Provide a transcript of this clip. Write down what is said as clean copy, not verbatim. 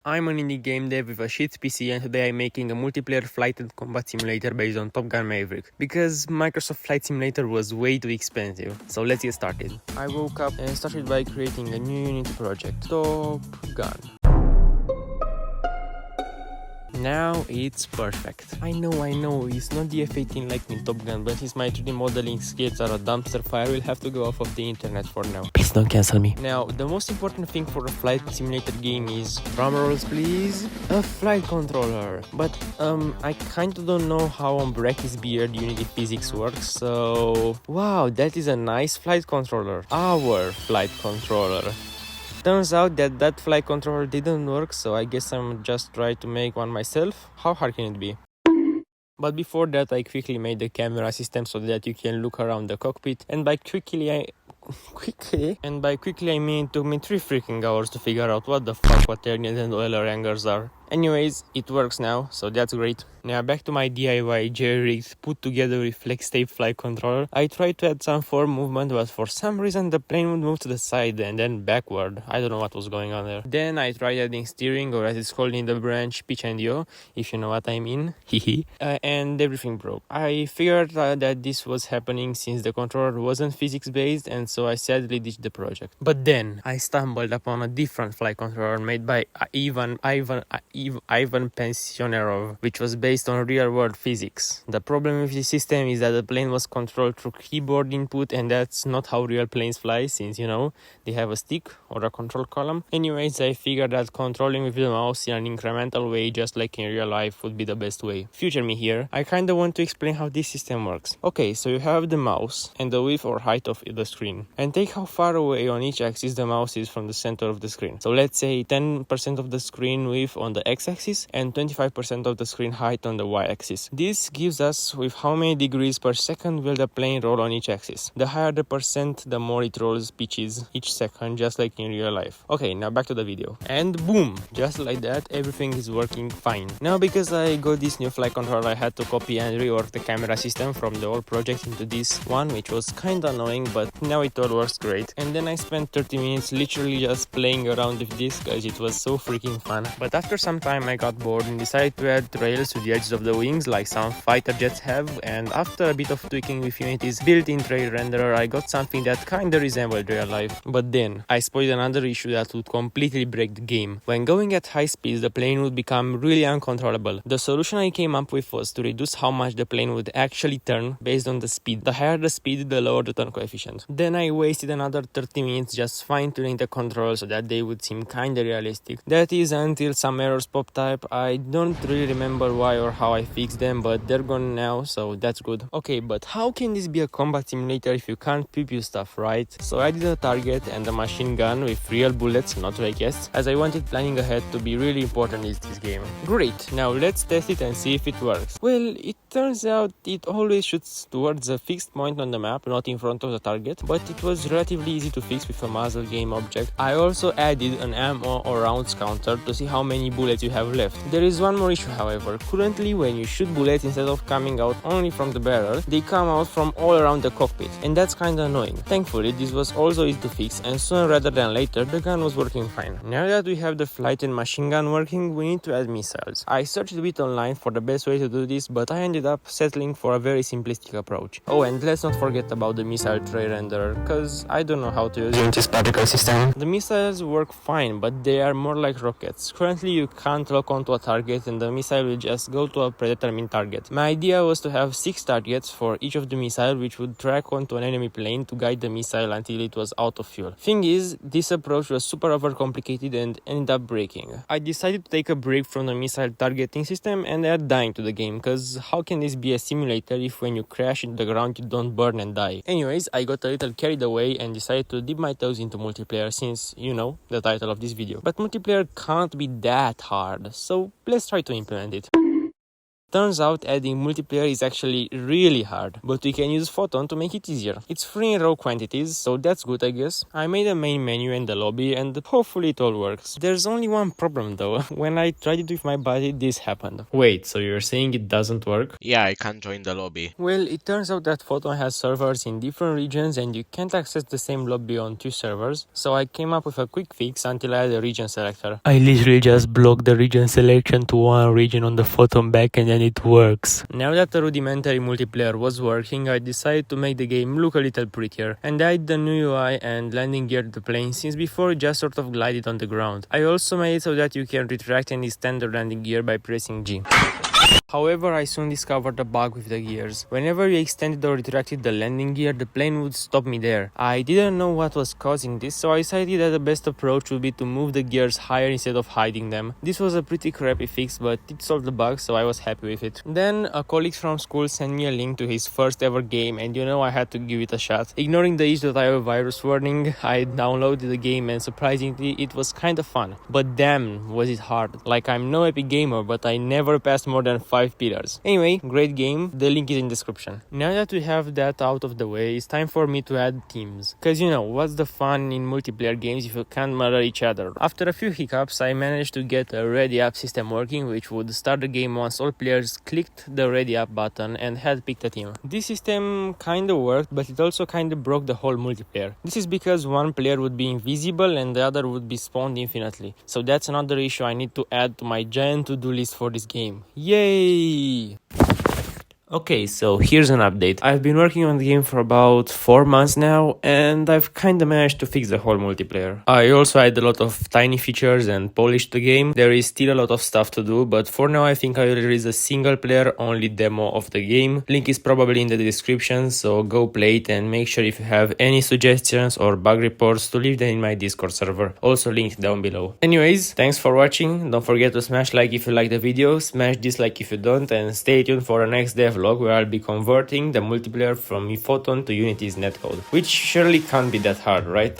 I'm an indie game dev with a shit PC, and today I'm making a multiplayer flight and combat simulator based on Top Gun Maverick, because Microsoft Flight Simulator was way too expensive. So let's get started. I woke up and started by creating a new Unity project, Top Gun. Now it's perfect. I know, it's not the F-18 like in Top Gun, but since my 3D modeling skills are a dumpster fire, we'll have to go off of the internet for now. Please don't cancel me. Now, the most important thing for a flight simulator game is, drumrolls please, a flight controller. But I kinda don't know how on Bracky's beard Unity physics works, so... Wow, that is a nice flight controller. Our flight controller. Turns out that flight controller didn't work, so I guess I'm just trying to make one myself. How hard can it be? But before that, I quickly made the camera system so that you can look around the cockpit, and by quickly I mean it took me 3 freaking hours to figure out what the fuck quaternions and Euler angles are. Anyways, it works now, so that's great. Now back to my DIY jerry-rigged put together reflex tape flight controller. I tried to add some form movement, but for some reason the plane would move to the side and then backward. I don't know what was going on there. Then I tried adding steering, or as it's called in the branch, pitch and yaw, if you know what I mean. And everything broke. I figured that this was happening since the controller wasn't physics based, and so I sadly ditched the project. But then I stumbled upon a different flight controller made by Ivan Pensionerov, which was based on real-world physics. The problem with this system is that the plane was controlled through keyboard input, and that's not how real planes fly, since, you know, they have a stick or a control column. Anyways, I figured that controlling with the mouse in an incremental way, just like in real life, would be the best way. Future me here. I kinda want to explain how this system works. Okay, so you have the mouse and the width or height of the screen, and take how far away on each axis the mouse is from the center of the screen. So let's say 10% of the screen width on the x-axis and 25% of the screen height on the y-axis. This gives us with how many degrees per second will the plane roll on each axis. The higher the percent, the more it rolls pitches each second, just like in real life. Okay, now back to the video. And boom! Just like that, everything is working fine. Now because I got this new flight controller, I had to copy and rework the camera system from the old project into this one, which was kinda annoying, but now it all works great. And then I spent 30 minutes literally just playing around with this, because it was so freaking fun. But after some time I got bored and decided to add rails to the edges of the wings like some fighter jets have, and after a bit of tweaking with Unity's built-in trail renderer, I got something that kinda resembled real life. But then I spotted another issue that would completely break the game. When going at high speeds, the plane would become really uncontrollable. The solution I came up with was to reduce how much the plane would actually turn based on the speed. The higher the speed, the lower the turn coefficient. Then I wasted another 30 minutes just fine-tuning the controls so that they would seem kinda realistic. That is until some errors popped up. I don't really remember why or how I fixed them, but they're gone now, so that's good. Okay, but how can this be a combat simulator if you can't preview stuff, right? So I did a target and a machine gun with real bullets, not fake guests, as I wanted planning ahead to be really important in this game. Great, now let's test it and see if it works. Well, it turns out it always shoots towards a fixed point on the map, not in front of the target, but it was relatively easy to fix with a muzzle game object. I also added an ammo or rounds counter to see how many bullets you have left. There is one more issue, however. Currently, when you shoot bullets, instead of coming out only from the barrel, they come out from all around the cockpit, and that's kinda annoying. Thankfully, this was also easy to fix, and sooner rather than later, the gun was working fine. Now that we have the flight and machine gun working, we need to add missiles. I searched a bit online for the best way to do this, but I ended up settling for a very simplistic approach. Oh, and let's not forget about the missile tray renderer, cause I don't know how to use Unity's particle system. The missiles work fine, but they are more like rockets. Currently, you can't lock onto a target and the missile will just go to a predetermined target. My idea was to have 6 targets for each of the missile, which would track onto an enemy plane to guide the missile until it was out of fuel. Thing is, this approach was super overcomplicated and ended up breaking. I decided to take a break from the missile targeting system and add dying to the game, cause how can this be a simulator if when you crash into the ground you don't burn and die? Anyways, I got a little carried away and decided to dip my toes into multiplayer since, you know, the title of this video. But multiplayer can't be that hard, so let's try to implement it. Turns out adding multiplayer is actually really hard, but we can use Photon to make it easier. It's free in raw quantities, so that's good I guess. I made a main menu and the lobby and hopefully it all works. There's only one problem though. When I tried it with my buddy, this happened. Wait, so you're saying it doesn't work? Yeah, I can't join the lobby. Well, it turns out that Photon has servers in different regions and you can't access the same lobby on 2 servers, so I came up with a quick fix until I had a region selector. I literally just blocked the region selection to one region on the Photon backend and it works. Now that the rudimentary multiplayer was working, I decided to make the game look a little prettier, and I added the new UI and landing gear to the plane since before it just sort of glided on the ground. I also made it so that you can retract any standard landing gear by pressing G. However, I soon discovered a bug with the gears. Whenever you extended or retracted the landing gear, the plane would stop me there. I didn't know what was causing this, so I decided that the best approach would be to move the gears higher instead of hiding them. This was a pretty crappy fix, but it solved the bug, so I was happy with it. Then, a colleague from school sent me a link to his first ever game, and I had to give it a shot. Ignoring the itch.io virus warning, I downloaded the game, and surprisingly, it was kinda fun. But damn, was it hard. Like, I'm no epic gamer, but I never passed more than 5 pillars. Anyway, great game, the link is in description. Now that we have that out of the way, it's time for me to add teams. Cause what's the fun in multiplayer games if you can't murder each other? After a few hiccups, I managed to get a ready up system working, which would start the game once all players clicked the ready up button and had picked a team. This system kinda worked, but it also kinda broke the whole multiplayer. This is because one player would be invisible and the other would be spawned infinitely. So that's another issue I need to add to my giant to-do list for this game. Yay! Okay, so here's an update. I've been working on the game for about 4 months now, and I've kinda managed to fix the whole multiplayer. I also added a lot of tiny features and polished the game. There is still a lot of stuff to do, but for now I think I will release a single player only demo of the game. Link is probably in the description, so go play it and make sure if you have any suggestions or bug reports to leave them in my Discord server, also linked down below. Anyways, thanks for watching. Don't forget to smash like if you like the video, smash dislike if you don't, and stay tuned for the next devlog where I'll be converting the multiplayer from Photon to Unity's netcode, which surely can't be that hard, right?